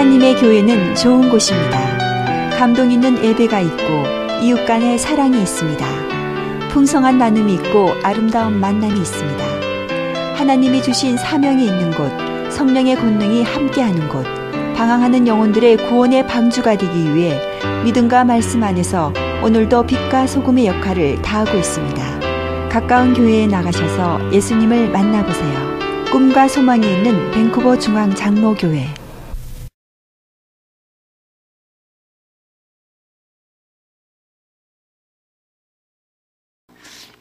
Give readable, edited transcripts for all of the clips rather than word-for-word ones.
하나님의 교회는 좋은 곳입니다. 감동 있는 예배가 있고 이웃 간의 사랑이 있습니다. 풍성한 나눔이 있고 아름다운 만남이 있습니다. 하나님이 주신 사명이 있는 곳, 성령의 권능이 함께하는 곳, 방황하는 영혼들의 구원의 방주가 되기 위해 믿음과 말씀 안에서 오늘도 빛과 소금의 역할을 다하고 있습니다. 가까운 교회에 나가셔서 예수님을 만나보세요. 꿈과 소망이 있는 밴쿠버 중앙 장로교회.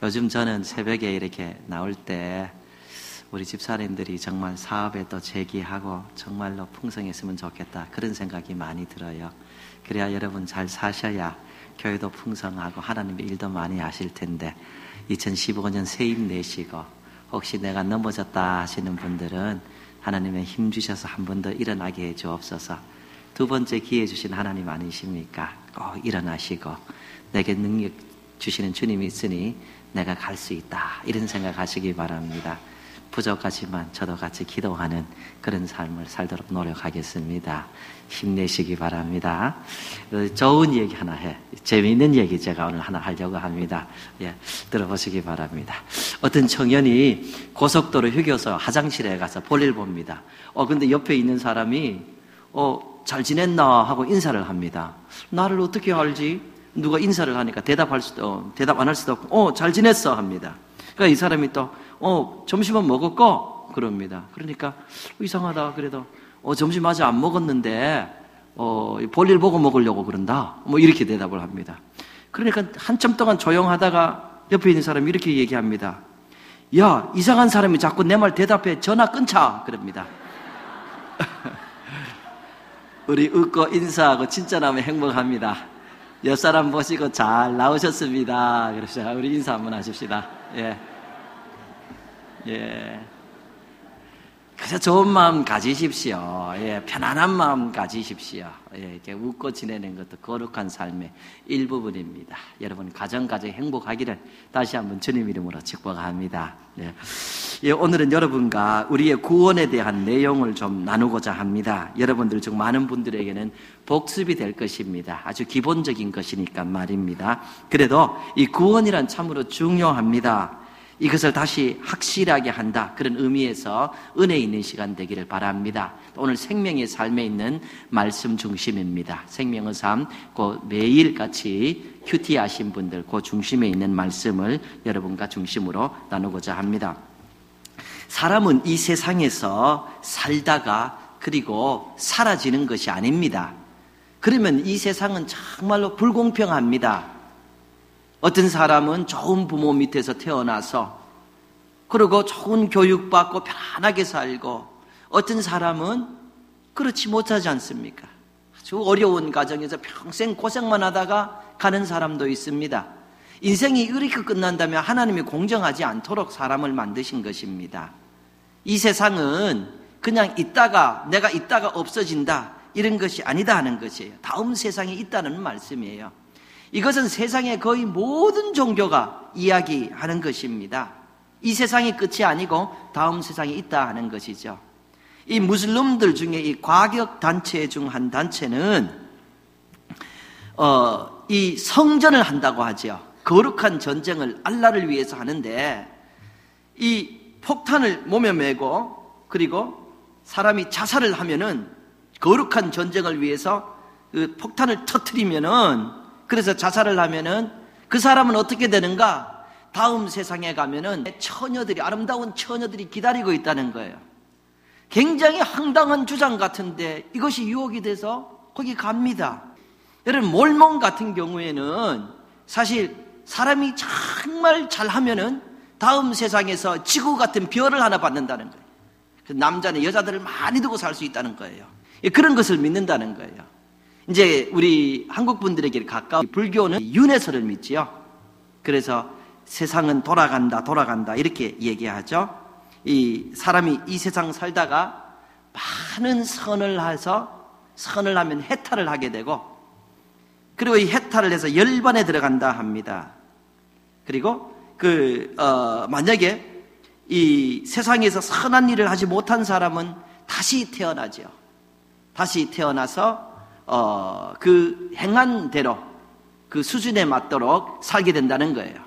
요즘 저는 새벽에 이렇게 나올 때 우리 집사님들이 정말 사업에 또 재기하고 정말로 풍성했으면 좋겠다, 그런 생각이 많이 들어요. 그래야 여러분 잘 사셔야 교회도 풍성하고 하나님의 일도 많이 하실 텐데, 2015년 새 힘 내시고 혹시 내가 넘어졌다 하시는 분들은 하나님의 힘 주셔서 한 번 더 일어나게 해 주옵소서. 두 번째 기회 주신 하나님 아니십니까? 꼭 일어나시고 내게 능력 주시는 주님이 있으니 내가 갈 수 있다, 이런 생각하시기 바랍니다. 부족하지만 저도 같이 기도하는 그런 삶을 살도록 노력하겠습니다. 힘내시기 바랍니다. 좋은 얘기 하나 재미있는 얘기 제가 오늘 하나 하려고 합니다. 예, 들어보시기 바랍니다. 어떤 청년이 고속도로 휴게소 화장실에 가서 볼일 봅니다. 근데 옆에 있는 사람이 잘 지냈나 하고 인사를 합니다. 나를 어떻게 알지? 누가 인사를 하니까 대답 안 할 수도 없고 잘 지냈어 합니다. 그러니까 이 사람이 또 점심은 먹었고 그럽니다. 그러니까 이상하다, 그래도 점심 아직 안 먹었는데 볼일 보고 먹으려고 그런다, 뭐 이렇게 대답을 합니다. 그러니까 한참 동안 조용하다가 옆에 있는 사람이 이렇게 얘기합니다. 야, 이상한 사람이 자꾸 내 말 대답해, 전화 끊자, 그럽니다. 우리 웃고 인사하고 칭찬하면 행복합니다. 옆 사람 보시고 잘 나오셨습니다. 그러시죠. 우리 인사 한번 하십시다. 예. 그래서 좋은 마음 가지십시오. 예. 편안한 마음 가지십시오. 예. 이렇게 웃고 지내는 것도 거룩한 삶의 일부분입니다. 여러분 가정가정 행복하기를 다시 한번 주님 이름으로 축복합니다. 예. 예, 오늘은 여러분과 우리의 구원에 대한 내용을 좀 나누고자 합니다. 여러분들 중 많은 분들에게는 복습이 될 것입니다. 아주 기본적인 것이니까 말입니다. 그래도 이 구원이란 참으로 중요합니다. 이것을 다시 확실하게 한다, 그런 의미에서 은혜 있는 시간 되기를 바랍니다. 오늘 생명의 삶에 있는 말씀 중심입니다. 생명의 삶, 그 매일 같이 큐티 하신 분들 그 중심에 있는 말씀을 여러분과 중심으로 나누고자 합니다. 사람은 이 세상에서 살다가 그리고 사라지는 것이 아닙니다. 그러면 이 세상은 정말로 불공평합니다. 어떤 사람은 좋은 부모 밑에서 태어나서 그리고 좋은 교육받고 편안하게 살고, 어떤 사람은 그렇지 못하지 않습니까? 아주 어려운 가정에서 평생 고생만 하다가 가는 사람도 있습니다. 인생이 이렇게 끝난다면 하나님이 공정하지 않도록 사람을 만드신 것입니다. 이 세상은 그냥 내가 있다가 없어진다, 이런 것이 아니다 하는 것이에요. 다음 세상이 있다는 말씀이에요. 이것은 세상의 거의 모든 종교가 이야기하는 것입니다. 이 세상이 끝이 아니고 다음 세상이 있다 하는 것이죠. 이 무슬림들 중에 이 과격 단체 중 한 단체는 이 성전을 한다고 하죠. 거룩한 전쟁을 알라를 위해서 하는데, 이 폭탄을 몸에 메고 그리고 사람이 자살을 하면은, 거룩한 전쟁을 위해서 그 폭탄을 터뜨리면은, 그래서 자살을 하면은 그 사람은 어떻게 되는가? 다음 세상에 가면은 아름다운 처녀들이 기다리고 있다는 거예요. 굉장히 황당한 주장 같은데 이것이 유혹이 돼서 거기 갑니다. 여러분, 몰몬 같은 경우에는 사실 사람이 정말 잘하면은 다음 세상에서 지구 같은 별을 하나 받는다는 거예요. 남자는 여자들을 많이 두고 살 수 있다는 거예요. 그런 것을 믿는다는 거예요. 이제 우리 한국 분들에게 가까운 불교는 윤회설을 믿지요. 그래서 세상은 돌아간다 이렇게 얘기하죠. 이 사람이 이 세상 살다가 많은 선을 하면 해탈을 하게 되고, 그리고 이 해탈을 해서 열반에 들어간다 합니다. 그리고 만약에 이 세상에서 선한 일을 하지 못한 사람은 다시 태어나죠. 다시 태어나서 그 행한 대로 그 수준에 맞도록 살게 된다는 거예요.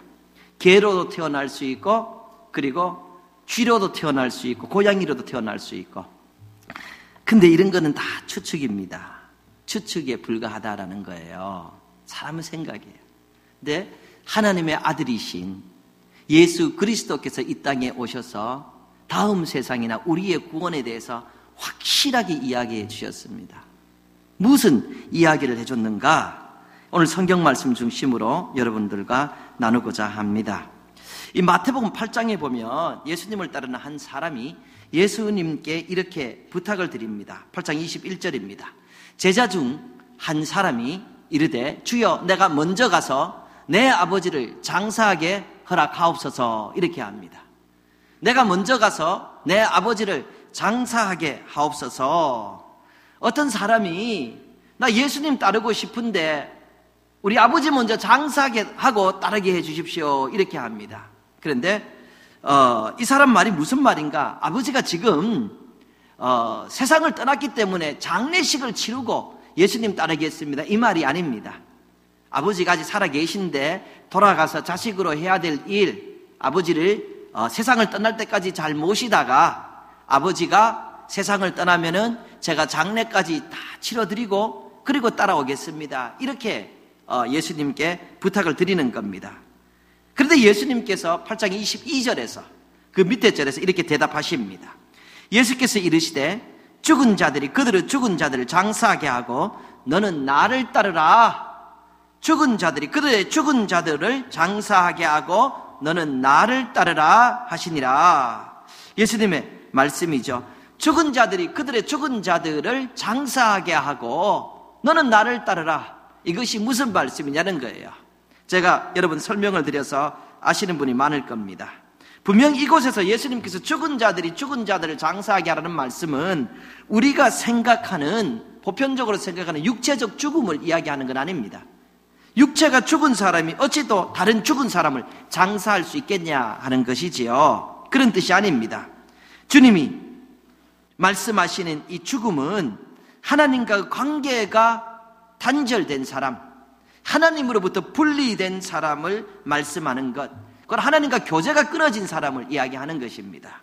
개로도 태어날 수 있고, 그리고 쥐로도 태어날 수 있고, 고양이로도 태어날 수 있고. 근데 이런 거는 다 추측입니다. 추측에 불과하다라는 거예요. 사람의 생각이에요. 근데 하나님의 아들이신 예수 그리스도께서 이 땅에 오셔서 다음 세상이나 우리의 구원에 대해서 확실하게 이야기해 주셨습니다. 무슨 이야기를 해줬는가? 오늘 성경 말씀 중심으로 여러분들과 나누고자 합니다. 이 마태복음 8장에 보면 예수님을 따르는 한 사람이 예수님께 이렇게 부탁을 드립니다. 8장 21절입니다. 제자 중 한 사람이 이르되 주여 내가 먼저 가서 내 아버지를 장사하게 허락하옵소서 이렇게 합니다. 내가 먼저 가서 내 아버지를 장사하게 하옵소서. 어떤 사람이 나 예수님 따르고 싶은데 우리 아버지 먼저 장사하게 하고 따르게 해 주십시오 이렇게 합니다. 그런데 이 사람 말이 무슨 말인가? 아버지가 지금 세상을 떠났기 때문에 장례식을 치르고 예수님 따르겠습니다 이 말이 아닙니다. 아버지가 아직 살아 계신데 돌아가서 자식으로 해야 될 일, 아버지를 세상을 떠날 때까지 잘 모시다가 아버지가 세상을 떠나면은 제가 장례까지 다 치러드리고 그리고 따라오겠습니다 이렇게 예수님께 부탁을 드리는 겁니다. 그런데 예수님께서 8장 22절에서 그 밑에 절에서 이렇게 대답하십니다. 예수께서 이르시되 죽은 자들이 그들의 죽은 자들을 장사하게 하고 너는 나를 따르라. 죽은 자들이 그들의 죽은 자들을 장사하게 하고 너는 나를 따르라 하시니라. 예수님의 말씀이죠. 죽은 자들이 그들의 죽은 자들을 장사하게 하고 너는 나를 따르라. 이것이 무슨 말씀이냐는 거예요. 제가 여러분 설명을 드려서 아시는 분이 많을 겁니다. 분명 이곳에서 예수님께서 죽은 자들이 죽은 자들을 장사하게 하라는 말씀은 우리가 생각하는, 보편적으로 생각하는 육체적 죽음을 이야기하는 건 아닙니다. 육체가 죽은 사람이 어찌 또 다른 죽은 사람을 장사할 수 있겠냐 하는 것이지요. 그런 뜻이 아닙니다. 주님이 말씀하시는 이 죽음은 하나님과 관계가 단절된 사람, 하나님으로부터 분리된 사람을 말씀하는 것, 그건 하나님과 교제가 끊어진 사람을 이야기하는 것입니다.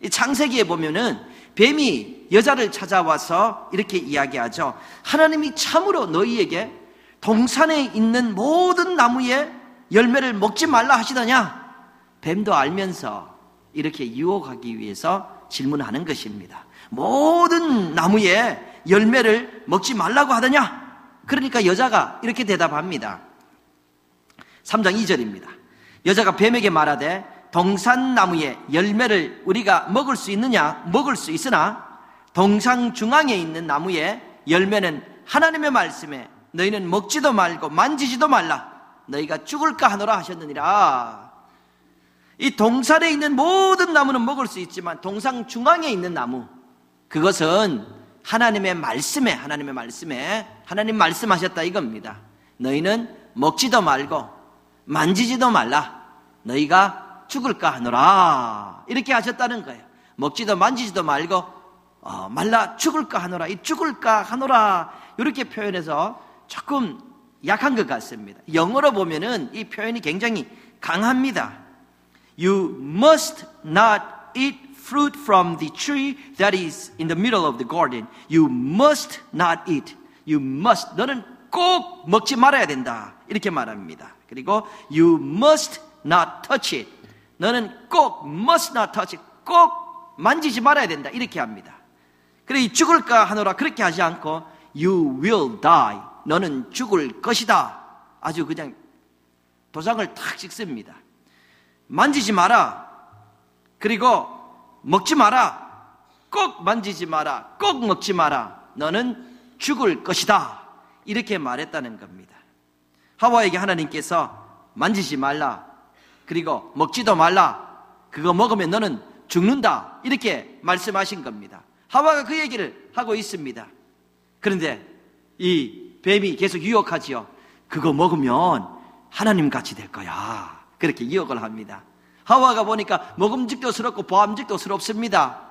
이 창세기에 보면은 뱀이 여자를 찾아와서 이렇게 이야기하죠. 하나님이 참으로 너희에게 동산에 있는 모든 나무의 열매를 먹지 말라 하시더냐? 뱀도 알면서 이렇게 유혹하기 위해서 질문하는 것입니다. 모든 나무의 열매를 먹지 말라고 하더냐? 그러니까 여자가 이렇게 대답합니다. 3장 2절입니다. 여자가 뱀에게 말하되 동산나무의 열매를 우리가 먹을 수 있느냐? 먹을 수 있으나 동산 중앙에 있는 나무의 열매는 하나님의 말씀에 너희는 먹지도 말고 만지지도 말라. 너희가 죽을까 하노라 하셨느니라. 이 동산에 있는 모든 나무는 먹을 수 있지만 동산 중앙에 있는 나무, 그것은 하나님 말씀에 하나님 말씀하셨다 이겁니다. 너희는 먹지도 말고 만지지도 말라. 너희가 죽을까 하노라. 이렇게 하셨다는 거예요. 먹지도 만지지도 말고 말라 죽을까 하노라. 이 죽을까 하노라 이렇게 표현해서 조금 약한 것 같습니다. 영어로 보면은 이 표현이 굉장히 강합니다. You must not eat fruit from the tree that is in the middle of the garden. You must not eat. You must. 너는 꼭 먹지 말아야 된다. 이렇게 말합니다. 그리고 you must not touch it. 너는 꼭 must not touch it. 꼭 만지지 말아야 된다. 이렇게 합니다. 그래 죽을까 하노라 그렇게 하지 않고 you will die. 너는 죽을 것이다. 아주 그냥 도장을 탁 찍습니다. 만지지 마라. 그리고 먹지 마라. 꼭 만지지 마라. 꼭 먹지 마라. 너는 죽을 것이다. 이렇게 말했다는 겁니다. 하와에게 하나님께서 만지지 말라. 그리고 먹지도 말라. 그거 먹으면 너는 죽는다. 이렇게 말씀하신 겁니다. 하와가 그 얘기를 하고 있습니다. 그런데 이 뱀이 계속 유혹하지요. 그거 먹으면 하나님 같이 될 거야. 그렇게 유혹을 합니다. 하와가 보니까 먹음직도스럽고 보암직도스럽습니다.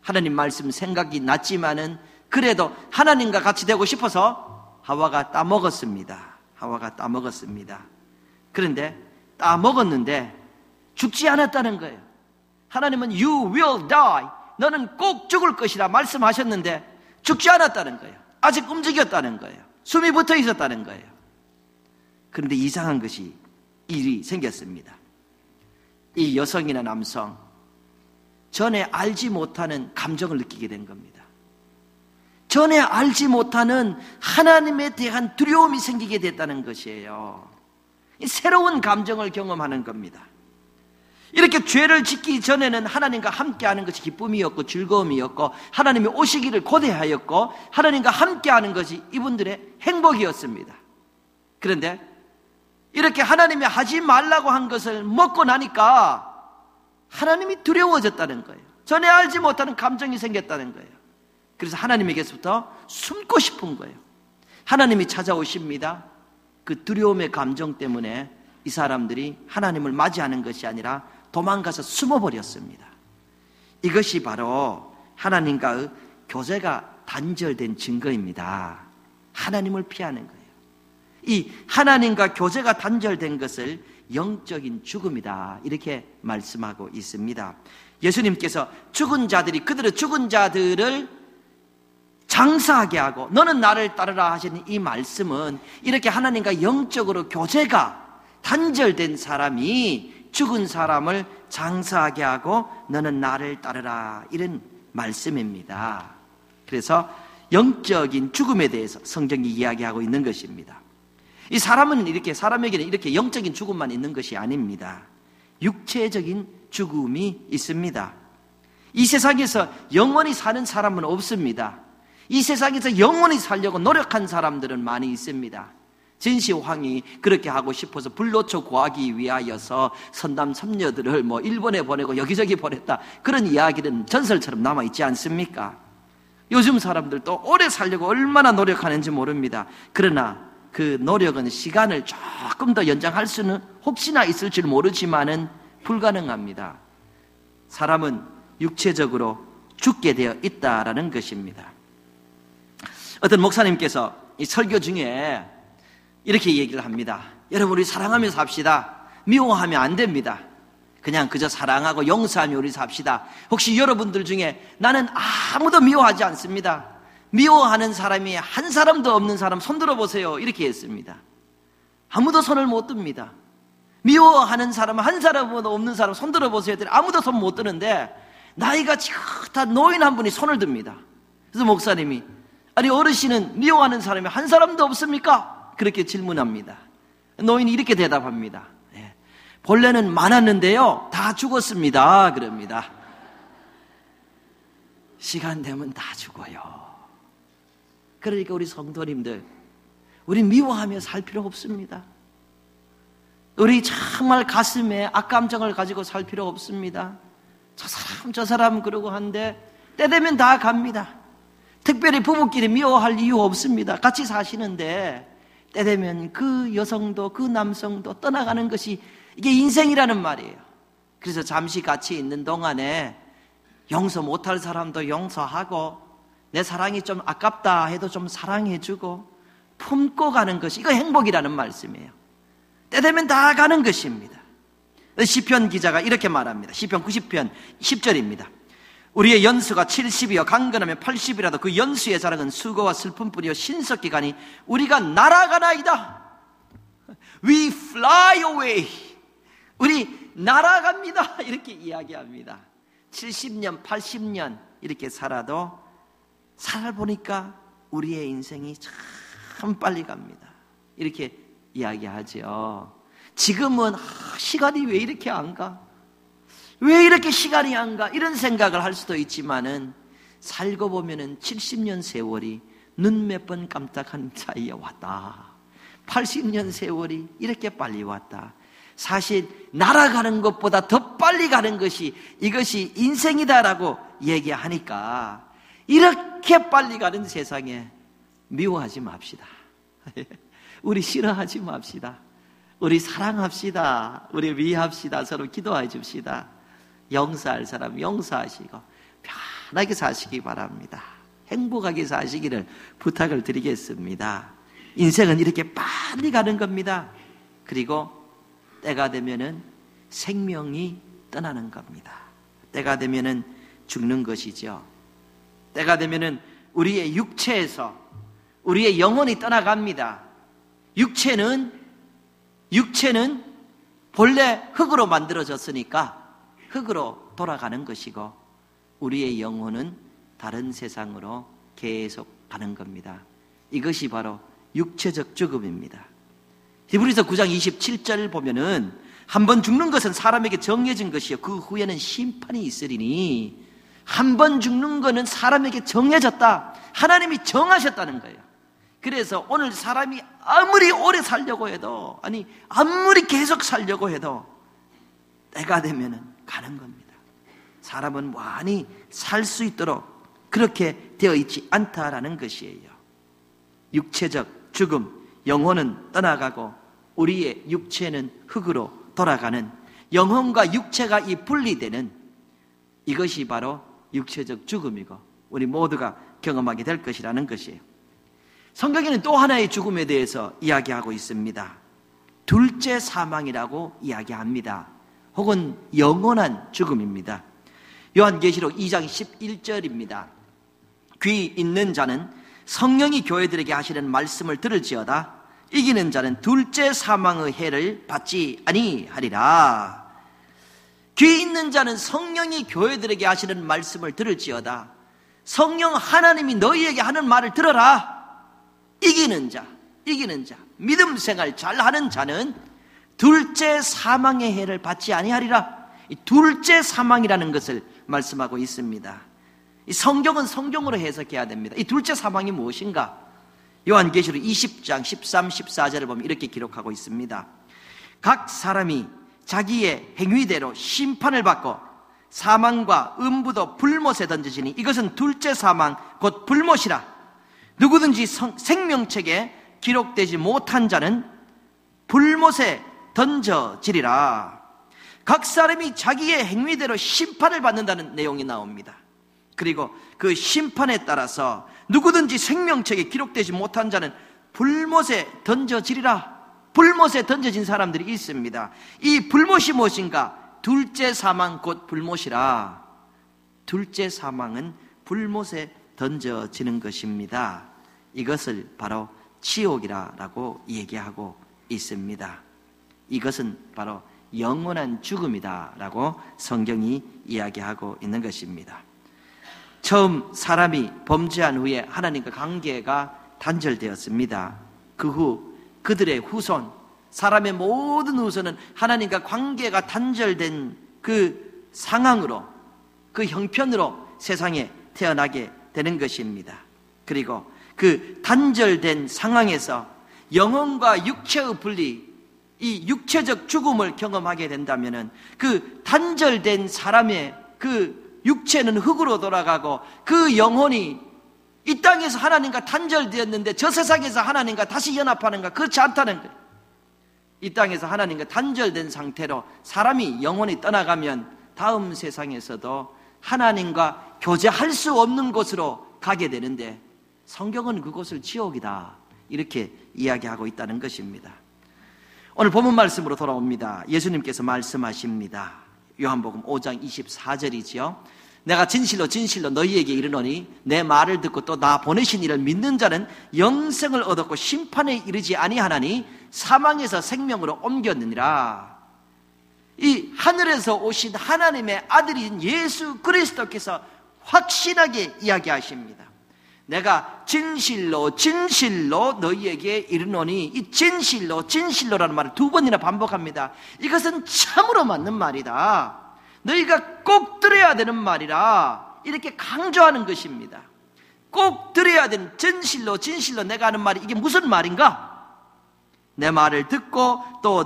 하나님 말씀 생각이 났지만은 그래도 하나님과 같이 되고 싶어서 하와가 따먹었습니다. 그런데 따먹었는데 죽지 않았다는 거예요. 하나님은 You will die. 너는 꼭 죽을 것이라 말씀하셨는데 죽지 않았다는 거예요. 아직 움직였다는 거예요. 숨이 붙어 있었다는 거예요. 그런데 이상한 것이 일이 생겼습니다. 이 여성이나 남성, 전에 알지 못하는 감정을 느끼게 된 겁니다. 전에 알지 못하는 하나님에 대한 두려움이 생기게 됐다는 것이에요. 새로운 감정을 경험하는 겁니다. 이렇게 죄를 짓기 전에는 하나님과 함께하는 것이 기쁨이었고 즐거움이었고 하나님이 오시기를 고대하였고 하나님과 함께하는 것이 이분들의 행복이었습니다. 그런데 이렇게 하나님이 하지 말라고 한 것을 먹고 나니까 하나님이 두려워졌다는 거예요. 전에 알지 못하는 감정이 생겼다는 거예요. 그래서 하나님에게서부터 숨고 싶은 거예요. 하나님이 찾아오십니다. 그 두려움의 감정 때문에 이 사람들이 하나님을 맞이하는 것이 아니라 도망가서 숨어버렸습니다. 이것이 바로 하나님과의 교제가 단절된 증거입니다. 하나님을 피하는 거예요. 이 하나님과 교제가 단절된 것을 영적인 죽음이다, 이렇게 말씀하고 있습니다. 예수님께서 죽은 자들이 그들의 죽은 자들을 장사하게 하고 너는 나를 따르라 하시는 이 말씀은 이렇게 하나님과 영적으로 교제가 단절된 사람이 죽은 사람을 장사하게 하고 너는 나를 따르라, 이런 말씀입니다. 그래서 영적인 죽음에 대해서 성경이 이야기하고 있는 것입니다. 이 사람에게는 이렇게 영적인 죽음만 있는 것이 아닙니다. 육체적인 죽음이 있습니다. 이 세상에서 영원히 사는 사람은 없습니다. 이 세상에서 영원히 살려고 노력한 사람들은 많이 있습니다. 진시황이 그렇게 하고 싶어서 불로초 구하기 위하여서 선남 선녀들을 일본에 보내고 여기저기 보냈다, 그런 이야기는 전설처럼 남아있지 않습니까? 요즘 사람들도 오래 살려고 얼마나 노력하는지 모릅니다. 그러나 그 노력은 시간을 조금 더 연장할 수는 혹시나 있을 줄 모르지만은 불가능합니다. 사람은 육체적으로 죽게 되어 있다라는 것입니다. 어떤 목사님께서 이 설교 중에 이렇게 얘기를 합니다. 여러분, 우리 사랑하며 삽시다. 미워하면 안 됩니다. 그냥 그저 사랑하고 용서하며 우리 삽시다. 혹시 여러분들 중에 나는 아무도 미워하지 않습니다, 미워하는 사람이 한 사람도 없는 사람 손 들어보세요, 이렇게 했습니다. 아무도 손을 못 듭니다. 미워하는 사람 한 사람도 없는 사람 손 들어보세요, 아무도 손 못 드는데 나이가 다 노인 한 분이 손을 듭니다. 그래서 목사님이, 아니 어르신은 미워하는 사람이 한 사람도 없습니까? 그렇게 질문합니다. 노인이 이렇게 대답합니다. 본래는 많았는데요, 다 죽었습니다. 그럽니다. 시간 되면 다 죽어요. 그러니까 우리 성도님들, 우리 미워하며 살 필요 없습니다. 우리 정말 가슴에 악감정을 가지고 살 필요 없습니다. 저 사람 그러고 한데 때 되면 다 갑니다. 특별히 부부끼리 미워할 이유 없습니다. 같이 사시는데 때 되면 그 여성도 그 남성도 떠나가는 것이 이게 인생이라는 말이에요. 그래서 잠시 같이 있는 동안에 용서 못할 사람도 용서하고 내 사랑이 좀 아깝다 해도 좀 사랑해주고 품고 가는 것이, 이거 행복이라는 말씀이에요. 때 되면 다 가는 것입니다. 시편 기자가 이렇게 말합니다. 시편 90편 10절입니다. 우리의 연수가 70이여 강건하면 80이라도 그 연수의 자랑은 수고와 슬픔뿐이요 신석기 가니 우리가 날아가나이다. We fly away. 우리 날아갑니다. 이렇게 이야기합니다. 70년 80년 이렇게 살아도 살아보니까 우리의 인생이 참 빨리 갑니다. 이렇게 이야기하죠. 지금은 시간이 왜 이렇게 안 가? 왜 이렇게 시간이 안 가? 이런 생각을 할 수도 있지만은 살고 보면은 70년 세월이 눈 몇 번 깜짝한 사이에 왔다. 80년 세월이 이렇게 빨리 왔다. 사실 날아가는 것보다 더 빨리 가는 것이 이것이 인생이다라고 얘기하니까 이렇게 빨리 가는 세상에 미워하지 맙시다. 우리 싫어하지 맙시다. 우리 사랑합시다. 우리 위합시다. 서로 기도해 줍시다. 용서할 사람 용서하시고 편하게 사시기 바랍니다. 행복하게 사시기를 부탁을 드리겠습니다. 인생은 이렇게 빨리 가는 겁니다. 그리고 때가 되면은 생명이 떠나는 겁니다. 때가 되면은 죽는 것이죠. 때가 되면은 우리의 육체에서 우리의 영혼이 떠나갑니다. 육체는 본래 흙으로 만들어졌으니까 흙으로 돌아가는 것이고 우리의 영혼은 다른 세상으로 계속 가는 겁니다. 이것이 바로 육체적 죽음입니다. 히브리서 9장 27절 보면은 한 번 죽는 것은 사람에게 정해진 것이요 그 후에는 심판이 있으리니, 한 번 죽는 것은 사람에게 정해졌다. 하나님이 정하셨다는 거예요. 그래서 오늘 사람이 아무리 오래 살려고 해도, 아무리 계속 살려고 해도 때가 되면은 가는 겁니다. 사람은 많이 살 수 있도록 그렇게 되어 있지 않다라는 것이에요. 육체적 죽음, 영혼은 떠나가고 우리의 육체는 흙으로 돌아가는, 영혼과 육체가 이 분리되는 이것이 바로 육체적 죽음이고 우리 모두가 경험하게 될 것이라는 것이에요. 성경에는 또 하나의 죽음에 대해서 이야기하고 있습니다. 둘째 사망이라고 이야기합니다. 혹은 영원한 죽음입니다. 요한계시록 2장 11절입니다. 귀 있는 자는 성령이 교회들에게 하시는 말씀을 들을지어다. 이기는 자는 둘째 사망의 해를 받지 아니하리라. 귀 있는 자는 성령이 교회들에게 하시는 말씀을 들을지어다. 성령 하나님이 너희에게 하는 말을 들어라. 이기는 자, 믿음 생활 잘하는 자는 둘째 사망의 해를 받지 아니하리라. 이 둘째 사망이라는 것을 말씀하고 있습니다. 이 성경은 성경으로 해석해야 됩니다. 이 둘째 사망이 무엇인가? 요한계시록 20장 13, 14절을 보면 이렇게 기록하고 있습니다. 각 사람이 자기의 행위대로 심판을 받고 사망과 음부도 불못에 던지시니 이것은 둘째 사망 곧 불못이라. 누구든지 생명책에 기록되지 못한 자는 불못에 던져지리라. 각 사람이 자기의 행위대로 심판을 받는다는 내용이 나옵니다. 그리고 그 심판에 따라서 누구든지 생명책에 기록되지 못한 자는 불못에 던져지리라. 불못에 던져진 사람들이 있습니다. 이 불못이 무엇인가? 둘째 사망 곧 불못이라. 둘째 사망은 불못에 던져지는 것입니다. 이것을 바로 지옥이라고 얘기하고 있습니다. 이것은 바로 영원한 죽음이다라고 성경이 이야기하고 있는 것입니다. 처음 사람이 범죄한 후에 하나님과 관계가 단절되었습니다. 그 후 그들의 후손, 사람의 모든 후손은 하나님과 관계가 단절된 그 상황으로, 그 형편으로 세상에 태어나게 되는 것입니다. 그리고 그 단절된 상황에서 영혼과 육체의 분리, 이 육체적 죽음을 경험하게 된다면은 그 단절된 사람의 그 육체는 흙으로 돌아가고 그 영혼이 이 땅에서 하나님과 단절되었는데 저 세상에서 하나님과 다시 연합하는가? 그렇지 않다는 거예요. 이 땅에서 하나님과 단절된 상태로 사람이 영혼이 떠나가면 다음 세상에서도 하나님과 교제할 수 없는 곳으로 가게 되는데 성경은 그곳을 지옥이다 이렇게 이야기하고 있다는 것입니다. 오늘 본문 말씀으로 돌아옵니다. 예수님께서 말씀하십니다. 요한복음 5장 24절이지요. 내가 진실로 진실로 너희에게 이르노니 내 말을 듣고 또 나 보내신 이를 믿는 자는 영생을 얻었고 심판에 이르지 아니하나니 사망에서 생명으로 옮겼느니라. 이 하늘에서 오신 하나님의 아들인 예수 그리스도께서 확신하게 이야기하십니다. 내가 진실로 진실로 너희에게 이르노니, 이 진실로 진실로라는 말을 두 번이나 반복합니다. 이것은 참으로 맞는 말이다. 너희가 꼭 들어야 되는 말이라 이렇게 강조하는 것입니다. 꼭 들어야 되는 진실로 진실로 내가 하는 말이 이게 무슨 말인가? 내 말을 듣고 또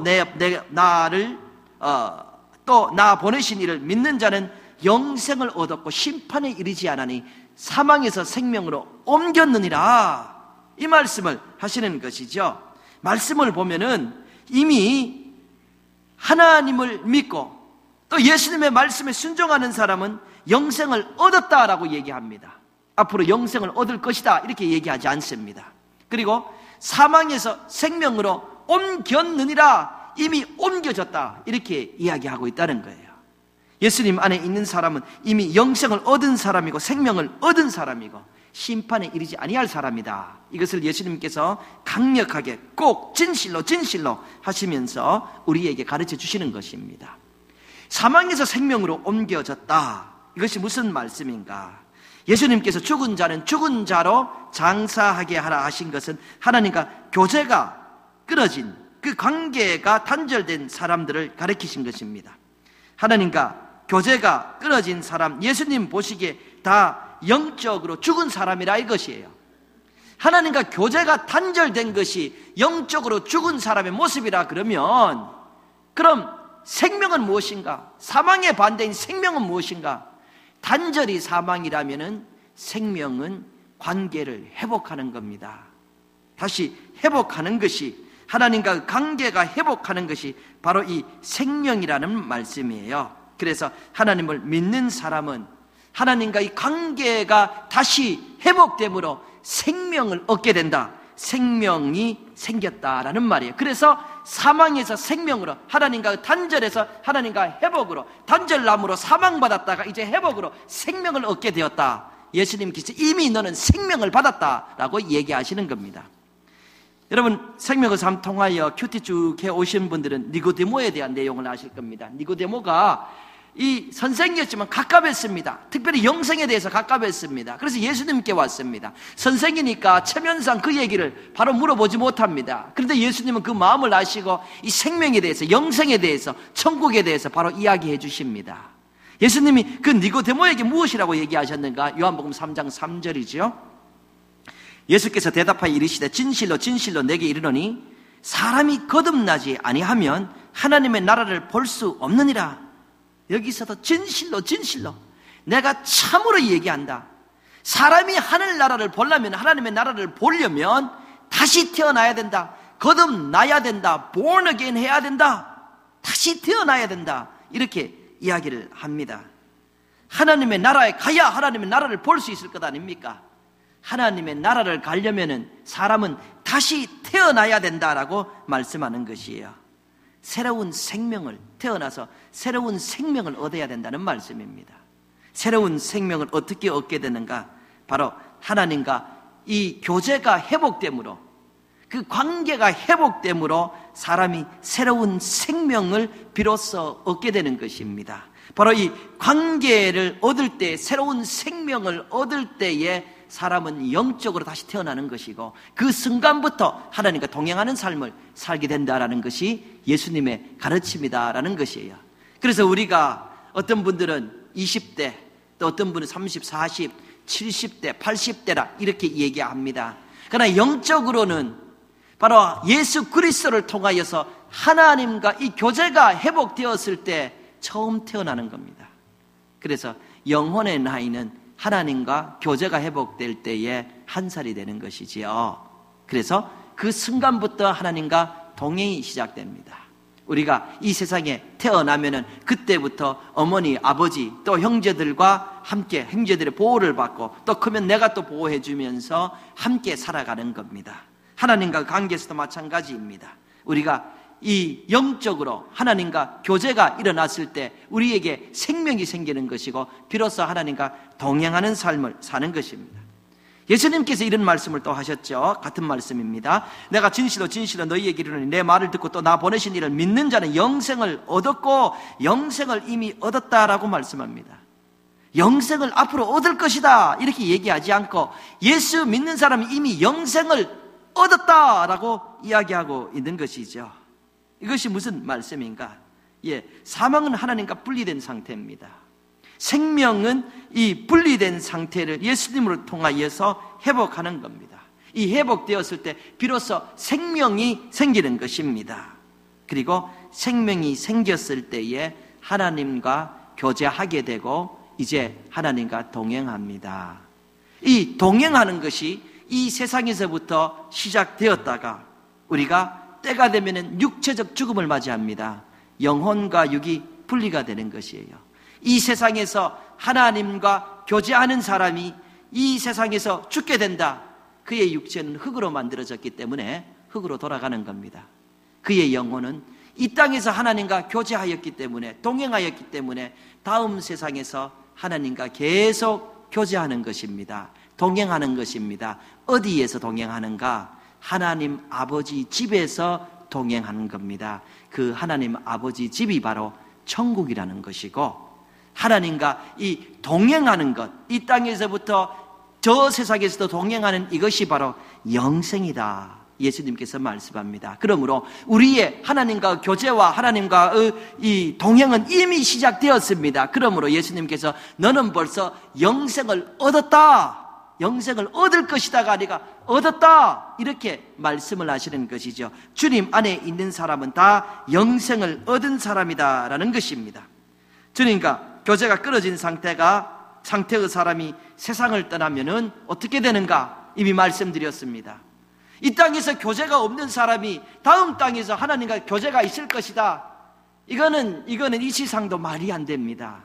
나 보내신 이를 믿는 자는 영생을 얻었고 심판에 이르지 않으니 사망에서 생명으로 옮겼느니라. 이 말씀을 하시는 것이죠. 말씀을 보면은 이미 하나님을 믿고 또 예수님의 말씀에 순종하는 사람은 영생을 얻었다라고 얘기합니다. 앞으로 영생을 얻을 것이다 이렇게 얘기하지 않습니다. 그리고 사망에서 생명으로 옮겼느니라, 이미 옮겨졌다 이렇게 이야기하고 있다는 거예요. 예수님 안에 있는 사람은 이미 영생을 얻은 사람이고 생명을 얻은 사람이고 심판에 이르지 아니할 사람이다. 이것을 예수님께서 강력하게 꼭 진실로 하시면서 우리에게 가르쳐 주시는 것입니다. 사망에서 생명으로 옮겨졌다. 이것이 무슨 말씀인가? 예수님께서 죽은 자는 죽은 자로 장사하게 하라 하신 것은 하나님과 교제가 끊어진 그 관계가 단절된 사람들을 가리키신 것입니다. 하나님과 교제가 끊어진 사람, 예수님 보시기에 다 영적으로 죽은 사람이라 이것이에요. 하나님과 교제가 단절된 것이 영적으로 죽은 사람의 모습이라 그러면, 그럼 생명은 무엇인가? 사망의 반대인 생명은 무엇인가? 단절이 사망이라면은 생명은 관계를 회복하는 겁니다. 다시 회복하는 것이, 하나님과 관계가 회복하는 것이 바로 이 생명이라는 말씀이에요. 그래서 하나님을 믿는 사람은 하나님과 이 관계가 다시 회복됨으로 생명을 얻게 된다. 생명이 생겼다라는 말이에요. 그래서 사망에서 생명으로, 하나님과 단절해서 하나님과 회복으로, 단절남으로 사망받았다가 이제 회복으로 생명을 얻게 되었다. 예수님께서 이미 너는 생명을 받았다라고 얘기하시는 겁니다. 여러분, 생명의 삶 통하여 큐티 쭉 해오신 분들은 니고데모에 대한 내용을 아실 겁니다. 니고데모가 이 선생이었지만 갑갑했습니다. 특별히 영생에 대해서 갑갑했습니다. 그래서 예수님께 왔습니다. 선생이니까 체면상 그 얘기를 바로 물어보지 못합니다. 그런데 예수님은 그 마음을 아시고 이 생명에 대해서, 영생에 대해서, 천국에 대해서 바로 이야기해 주십니다. 예수님이 그 니고데모에게 무엇이라고 얘기하셨는가? 요한복음 3장 3절이죠. 예수께서 대답하여 이르시되 진실로 진실로 내게 이르노니 사람이 거듭나지 아니하면 하나님의 나라를 볼 수 없느니라. 여기서도 진실로 내가 참으로 얘기한다. 사람이 하늘나라를 보려면, 하나님의 나라를 보려면 다시 태어나야 된다. 거듭나야 된다. born again 해야 된다. 다시 태어나야 된다. 이렇게 이야기를 합니다. 하나님의 나라에 가야 하나님의 나라를 볼 수 있을 것 아닙니까? 하나님의 나라를 가려면은 사람은 다시 태어나야 된다라고 말씀하는 것이에요. 새로운 생명을, 태어나서 새로운 생명을 얻어야 된다는 말씀입니다. 새로운 생명을 어떻게 얻게 되는가? 바로 하나님과 이 교제가 회복됨으로, 그 관계가 회복됨으로 사람이 새로운 생명을 비로소 얻게 되는 것입니다. 바로 이 관계를 얻을 때, 새로운 생명을 얻을 때에 사람은 영적으로 다시 태어나는 것이고, 그 순간부터 하나님과 동행하는 삶을 살게 된다라는 것이 예수님의 가르침이다라는 것이에요. 그래서 우리가, 어떤 분들은 20대, 또 어떤 분은 30, 40, 70대, 80대라 이렇게 얘기합니다. 그러나 영적으로는 바로 예수 그리스도를 통하여서 하나님과 이 교제가 회복되었을 때 처음 태어나는 겁니다. 그래서 영혼의 나이는 하나님과 교제가 회복될 때에 1살이 되는 것이지요. 그래서 그 순간부터 하나님과 동행이 시작됩니다. 우리가 이 세상에 태어나면은 그때부터 어머니, 아버지, 또 형제들과 함께 형제들의 보호를 받고, 또 크면 내가 또 보호해 주면서 함께 살아가는 겁니다. 하나님과 관계에서도 마찬가지입니다. 우리가 이 영적으로 하나님과 교제가 일어났을 때 우리에게 생명이 생기는 것이고, 비로소 하나님과 동행하는 삶을 사는 것입니다. 예수님께서 이런 말씀을 또 하셨죠. 같은 말씀입니다. 내가 진실로 너희에게 이르노니 내 말을 듣고 또 나 보내신 이를 믿는 자는 영생을 얻었고 영생을 이미 얻었다라고 말씀합니다. 영생을 앞으로 얻을 것이다 이렇게 얘기하지 않고, 예수 믿는 사람이 이미 영생을 얻었다라고 이야기하고 있는 것이죠. 이것이 무슨 말씀인가? 사망은 하나님과 분리된 상태입니다. 생명은 이 분리된 상태를 예수님으로 통하여서 회복하는 겁니다. 이 회복되었을 때 비로소 생명이 생기는 것입니다. 그리고 생명이 생겼을 때에 하나님과 교제하게 되고 이제 하나님과 동행합니다. 이 동행하는 것이 이 세상에서부터 시작되었다가 우리가 때가 되면 육체적 죽음을 맞이합니다. 영혼과 육이 분리가 되는 것이에요. 이 세상에서 하나님과 교제하는 사람이 이 세상에서 죽게 된다. 그의 육체는 흙으로 만들어졌기 때문에 흙으로 돌아가는 겁니다. 그의 영혼은 이 땅에서 하나님과 교제하였기 때문에, 동행하였기 때문에 다음 세상에서 하나님과 계속 교제하는 것입니다. 동행하는 것입니다. 어디에서 동행하는가? 하나님 아버지 집에서 동행하는 겁니다. 그 하나님 아버지 집이 바로 천국이라는 것이고, 하나님과 이 동행하는 것, 이 땅에서부터 저 세상에서도 동행하는 이것이 바로 영생이다. 예수님께서 말씀합니다. 그러므로 우리의 하나님과 교제와 하나님과의 이 동행은 이미 시작되었습니다. 그러므로 예수님께서 너는 벌써 영생을 얻었다. 영생을 얻을 것이다가 아니라 얻었다. 이렇게 말씀을 하시는 것이죠. 주님 안에 있는 사람은 다 영생을 얻은 사람이다라는 것입니다. 주님과 교제가 끊어진 상태의 사람이 세상을 떠나면은 어떻게 되는가? 이미 말씀드렸습니다. 이 땅에서 교제가 없는 사람이 다음 땅에서 하나님과 교제가 있을 것이다. 이거는 이 세상도 말이 안 됩니다.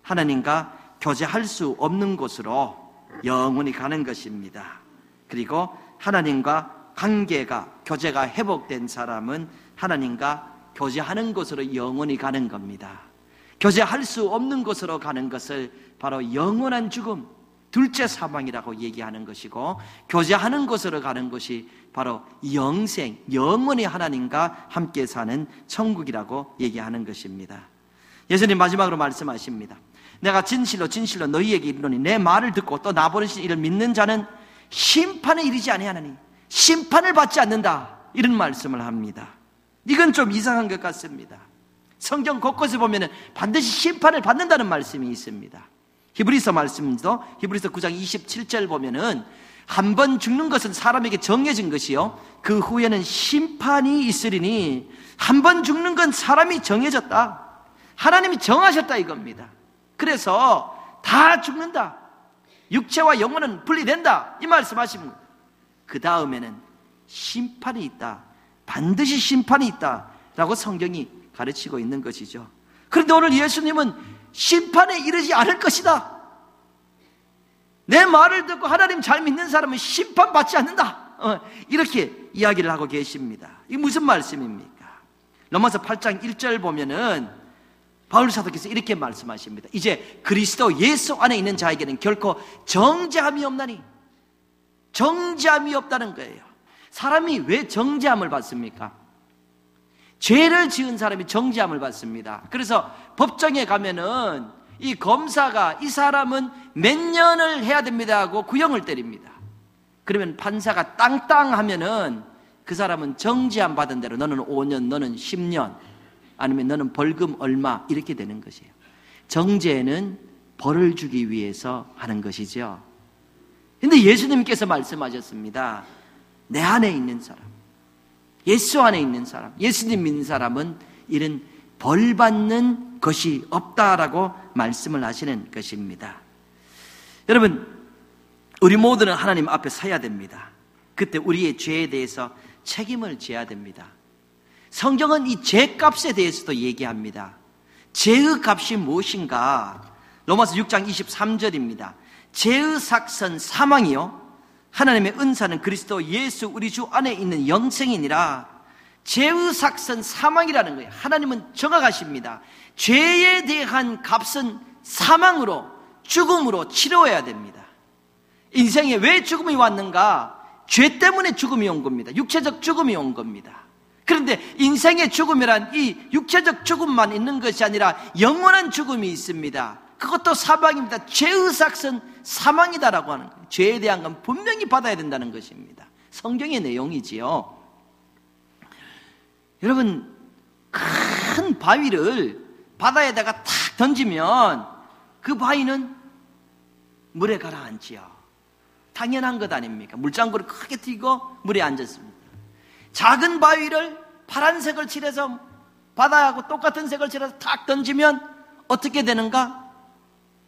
하나님과 교제할 수 없는 곳으로 영원히 가는 것입니다. 그리고 하나님과 교제가 회복된 사람은 하나님과 교제하는 곳으로 영원히 가는 겁니다. 교제할 수 없는 곳으로 가는 것을 바로 영원한 죽음, 둘째 사망이라고 얘기하는 것이고, 교제하는 곳으로 가는 것이 바로 영생, 영원히 하나님과 함께 사는 천국이라고 얘기하는 것입니다. 예수님 마지막으로 말씀하십니다. 내가 진실로 너희에게 이르노니 내 말을 듣고 또 나 보내신 이를 믿는 자는 심판에 이르지 아니하나니 심판을 받지 않는다. 이런 말씀을 합니다. 이건 좀 이상한 것 같습니다. 성경 곳곳에 보면 반드시 심판을 받는다는 말씀이 있습니다. 히브리서 말씀도 히브리서 9장 27절 보면은 한 번 죽는 것은 사람에게 정해진 것이요 그 후에는 심판이 있으리니, 한 번 죽는 건 사람이 정해졌다. 하나님이 정하셨다 이겁니다. 그래서 다 죽는다. 육체와 영혼은 분리된다. 이 말씀하시면 그 다음에는 심판이 있다. 반드시 심판이 있다 라고 성경이 가르치고 있는 것이죠. 그런데 오늘 예수님은 심판에 이르지 않을 것이다. 내 말을 듣고 하나님 잘 믿는 사람은 심판받지 않는다. 이렇게 이야기를 하고 계십니다. 이게 무슨 말씀입니까? 로마서 8장 1절 보면은 바울 사도께서 이렇게 말씀하십니다. 이제 그리스도 예수 안에 있는 자에게는 결코 정죄함이 없나니. 정죄함이 없다는 거예요. 사람이 왜 정죄함을 받습니까? 죄를 지은 사람이 정죄함을 받습니다. 그래서 법정에 가면은 이 검사가 이 사람은 몇 년을 해야 됩니다 하고 구형을 때립니다. 그러면 판사가 땅땅 하면은 그 사람은 정죄함 받은 대로 너는 5년, 너는 10년, 아니면 너는 벌금 얼마, 이렇게 되는 것이에요. 정죄는 벌을 주기 위해서 하는 것이죠. 그런데 예수님께서 말씀하셨습니다. 내 안에 있는 사람, 예수 안에 있는 사람, 예수님 믿는 사람은 이런 벌 받는 것이 없다라고 말씀을 하시는 것입니다. 여러분, 우리 모두는 하나님 앞에 서야 됩니다. 그때 우리의 죄에 대해서 책임을 져야 됩니다. 성경은 이 죄값에 대해서도 얘기합니다. 죄의 값이 무엇인가? 로마서 6장 23절입니다. 죄의 삭선 사망이요 하나님의 은사는 그리스도 예수 우리 주 안에 있는 영생이니라. 죄의 삭선 사망이라는 거예요. 하나님은 정확하십니다. 죄에 대한 값은 사망으로, 죽음으로 치러야 됩니다. 인생에 왜 죽음이 왔는가? 죄 때문에 죽음이 온 겁니다. 육체적 죽음이 온 겁니다. 그런데 인생의 죽음이란 이 육체적 죽음만 있는 것이 아니라 영원한 죽음이 있습니다. 그것도 사망입니다. 죄의 삭선 사망이다라고 하는 거예요. 죄에 대한 건 분명히 받아야 된다는 것입니다. 성경의 내용이지요. 여러분, 큰 바위를 바다에다가 탁 던지면 그 바위는 물에 가라앉지요. 당연한 것 아닙니까? 물장구를 크게 튀고 물에 앉았습니다. 작은 바위를 파란색을 칠해서 바다하고 똑같은 색을 칠해서 탁 던지면 어떻게 되는가?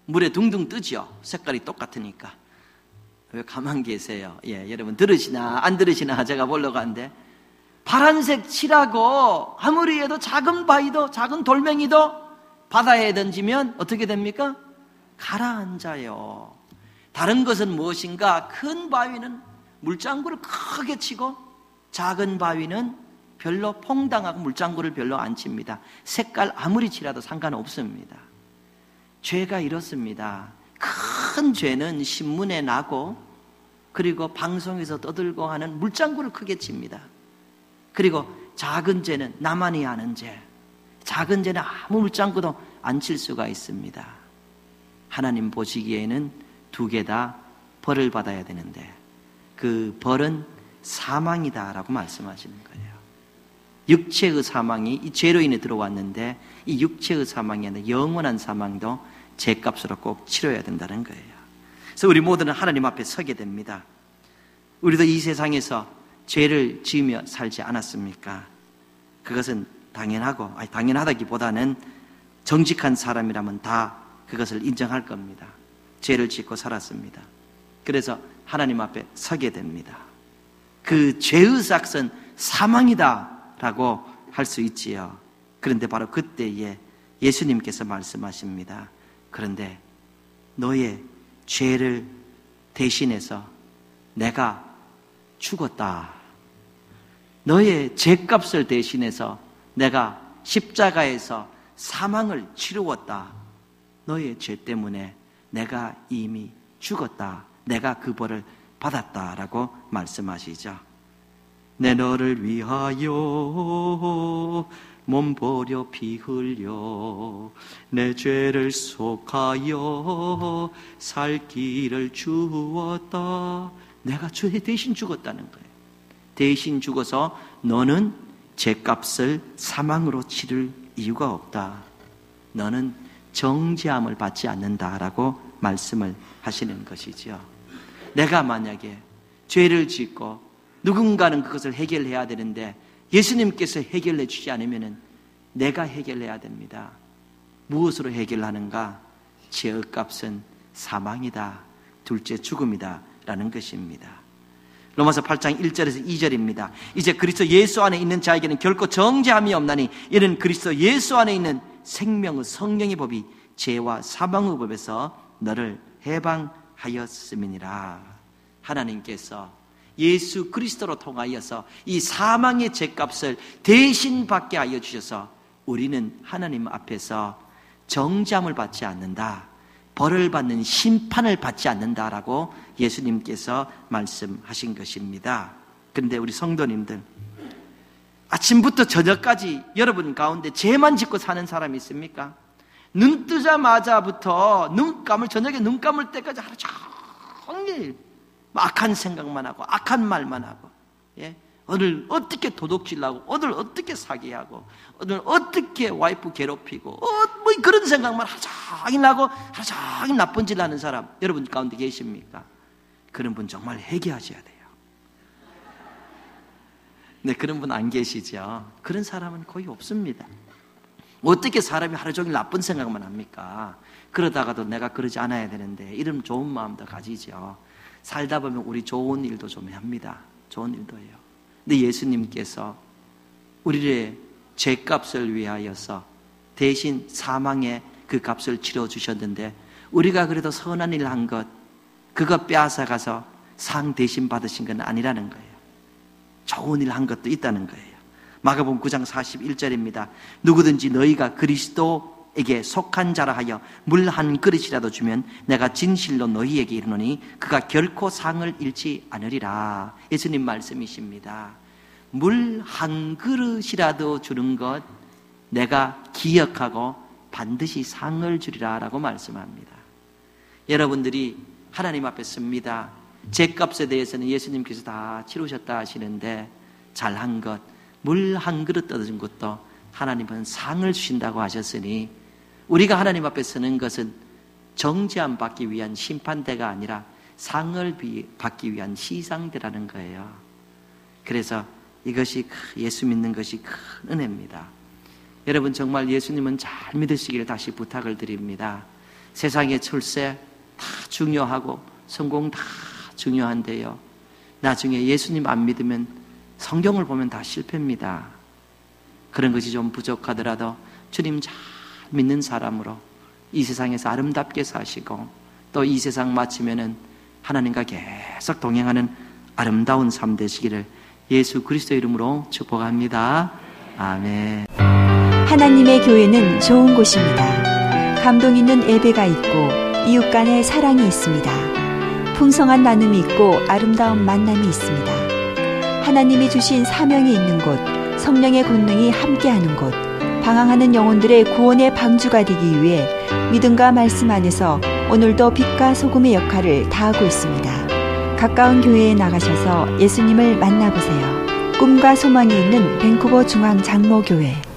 물에 둥둥 뜨죠. 색깔이 똑같으니까. 왜 가만 계세요? 여러분 들으시나 안 들으시나 제가 보려고 하는데, 파란색 칠하고 아무리 해도 작은 바위도 작은 돌멩이도 바다에 던지면 어떻게 됩니까? 가라앉아요. 다른 것은 무엇인가? 큰 바위는 물장구를 크게 치고 작은 바위는 별로 퐁당하고 물장구를 별로 안 칩니다. 색깔 아무리 칠해도 상관없습니다. 죄가 이렇습니다. 큰 죄는 신문에 나고 그리고 방송에서 떠들고 하는 물장구를 크게 칩니다. 그리고 작은 죄는 나만이 아는 죄, 작은 죄는 아무 물장구도 안 칠 수가 있습니다. 하나님 보시기에는 두 개 다 벌을 받아야 되는데 그 벌은 사망이다라고 말씀하시는 거예요. 육체의 사망이 이 죄로 인해 들어왔는데 이 육체의 사망이 아니라 영원한 사망도 죄값으로 꼭 치러야 된다는 거예요. 그래서 우리 모두는 하나님 앞에 서게 됩니다. 우리도 이 세상에서 죄를 지으며 살지 않았습니까? 그것은 당연하다기보다는 정직한 사람이라면 다 그것을 인정할 겁니다. 죄를 짓고 살았습니다. 그래서 하나님 앞에 서게 됩니다. 그 죄의 삭은 사망이다라고 할 수 있지요. 그런데 바로 그때에 예수님께서 말씀하십니다. 그런데 너의 죄를 대신해서 내가 죽었다. 너의 죄값을 대신해서 내가 십자가에서 사망을 치루었다. 너의 죄 때문에 내가 이미 죽었다. 내가 그 벌을 받았다라고 말씀하시죠. 내 너를 위하여 몸 버려 피 흘려 내 죄를 속하여 살 길을 주었다. 내가 죄 대신 죽었다는 거예요. 대신 죽어서 너는 죄값을 사망으로 치를 이유가 없다. 너는 정죄함을 받지 않는다라고 말씀을 하시는 것이죠. 내가 만약에 죄를 짓고 누군가는 그것을 해결해야 되는데 예수님께서 해결해 주지 않으면 내가 해결해야 됩니다. 무엇으로 해결하는가? 죄의 값은 사망이다. 둘째 죽음이다 라는 것입니다. 로마서 8장 1절에서 2절입니다. 이제 그리스도 예수 안에 있는 자에게는 결코 정죄함이 없나니 이는 그리스도 예수 안에 있는 생명의 성령의 법이 죄와 사망의 법에서 너를 해방하였음이니라. 하나님께서 예수 그리스도로 통하여서 이 사망의 죄값을 대신 받게 하여 주셔서 우리는 하나님 앞에서 정죄함을 받지 않는다. 벌을 받는 심판을 받지 않는다라고 예수님께서 말씀하신 것입니다. 그런데 우리 성도님들, 아침부터 저녁까지 여러분 가운데 죄만 짓고 사는 사람이 있습니까? 눈 뜨자마자부터 저녁에 눈 감을 때까지 하루 종일 악한 생각만 하고 악한 말만 하고, 예? 오늘 어떻게 도둑질하고, 오늘 어떻게 사기하고, 오늘 어떻게 와이프 괴롭히고, 뭐 그런 생각만 하루 종일 하고 하루 종일 나쁜 짓 하는 사람 여러분 가운데 계십니까? 그런 분 정말 회개하셔야 돼요. 네, 그런 분 안 계시죠? 그런 사람은 거의 없습니다. 어떻게 사람이 하루 종일 나쁜 생각만 합니까? 그러다가도 내가 그러지 않아야 되는데 이런 좋은 마음도 가지죠. 살다 보면 우리 좋은 일도 좀 합니다. 좋은 일도 해요. 근데 예수님께서 우리의 죄값을 위하여서 대신 사망의 그 값을 치러주셨는데 우리가 그래도 선한 일 한 것 그거 빼앗아가서 상 대신 받으신 건 아니라는 거예요. 좋은 일 한 것도 있다는 거예요. 마가복음 9장 41절입니다. 누구든지 너희가 그리스도에게 속한 자라 하여 물 한 그릇이라도 주면 내가 진실로 너희에게 이르노니 그가 결코 상을 잃지 않으리라. 예수님 말씀이십니다. 물 한 그릇이라도 주는 것 내가 기억하고 반드시 상을 주리라 라고 말씀합니다. 여러분들이 하나님 앞에 섭니다. 죄값에 대해서는 예수님께서 다 치르셨다 하시는데 잘한 것, 물 한 그릇 떠준 것도 하나님은 상을 주신다고 하셨으니 우리가 하나님 앞에 서는 것은 정죄함 받기 위한 심판대가 아니라 상을 받기 위한 시상대라는 거예요. 그래서 이것이 예수 믿는 것이 큰 은혜입니다. 여러분 정말 예수님은 잘 믿으시기를 다시 부탁을 드립니다. 세상의 출세 다 중요하고 성공 다 중요한데요. 나중에 예수님 안 믿으면 성경을 보면 다 실패입니다. 그런 것이 좀 부족하더라도 주님 잘 믿는 사람으로 이 세상에서 아름답게 사시고 또 이 세상 마치면은 하나님과 계속 동행하는 아름다운 삶 되시기를 예수 그리스도 이름으로 축복합니다. 아멘. 하나님의 교회는 좋은 곳입니다. 감동 있는 예배가 있고 이웃 간의 사랑이 있습니다. 풍성한 나눔이 있고 아름다운 만남이 있습니다. 하나님이 주신 사명이 있는 곳, 성령의 권능이 함께하는 곳, 방황하는 영혼들의 구원의 방주가 되기 위해 믿음과 말씀 안에서 오늘도 빛과 소금의 역할을 다하고 있습니다. 가까운 교회에 나가셔서 예수님을 만나보세요. 꿈과 소망이 있는 밴쿠버 중앙 장로교회.